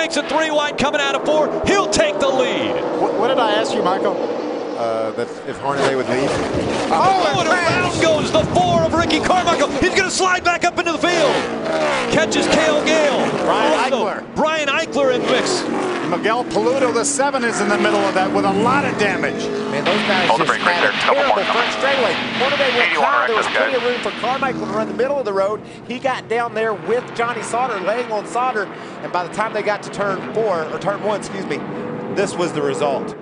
makes it 3 wide coming out of 4. He'll take the lead. What did I ask you, Michael? That if Hornaday would leave. And around goes the 4 of Ricky Carmichael. He's going to slide back up into the field. Catches Cale Gale. Brian Eichler in mix. Miguel Paludo, the 7, is in the middle of that with a lot of damage. Man, those guys just had a terrible front straightaway. Hornaday went high. There was plenty of room for Carmichael to run the middle of the road. He got down there with Johnny Sauter, laying on Sauter, and by the time they got to turn 1, excuse me, this was the result.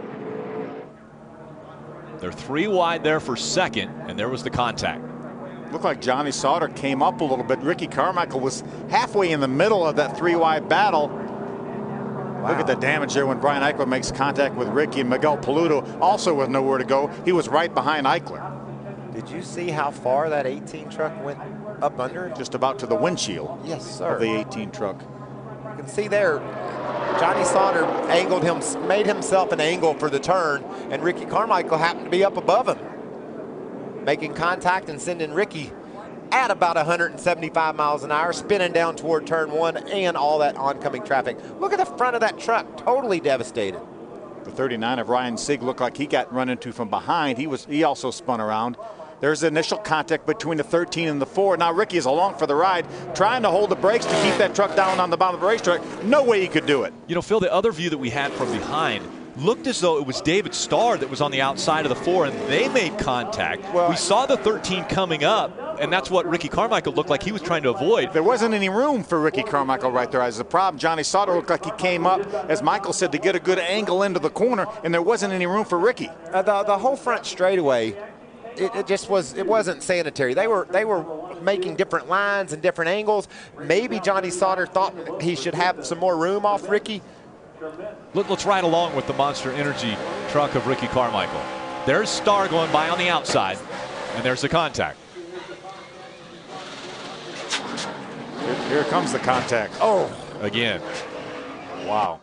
They're 3 wide there for second, and there was the contact. Looked like Johnny Sauter came up a little bit. Ricky Carmichael was halfway in the middle of that 3 wide battle. Wow. Look at the damage there when Brian Eichler makes contact with Ricky, and Miguel Paludo also with nowhere to go. He was right behind Eichler. Did you see how far that 18 truck went up under? Just about to the windshield. Yes, sir. Of the 18 truck. You can see there, Johnny Sauter angled him, made himself an angle for the turn, and Ricky Carmichael happened to be up above him, making contact and sending Ricky at about 175 miles an hour, spinning down toward turn 1 and all that oncoming traffic. Look at the front of that truck, totally devastated. The 39 of Ryan Sieg looked like he got run into from behind. He also spun around. There's the initial contact between the 13 and the 4. Now Ricky is along for the ride, trying to hold the brakes to keep that truck down on the bottom of the racetrack. No way he could do it. You know, Phil, the other view that we had from behind looked as though it was David Starr that was on the outside of the 4, and they made contact. Well, we saw the 13 coming up, and that's what Ricky Carmichael looked like he was trying to avoid. There wasn't any room for Ricky Carmichael right there. As the problem, Johnny Sauter looked like he came up, as Michael said, to get a good angle into the corner, and there wasn't any room for Ricky. The whole front straightaway, it wasn't sanitary. They were making different lines and different angles. Maybe Johnny Sauter thought he should have some more room off Ricky. Let's ride along with the Monster Energy truck of Ricky Carmichael. There's Starr going by on the outside, and there's the contact. Here comes the contact. Oh, again. Wow.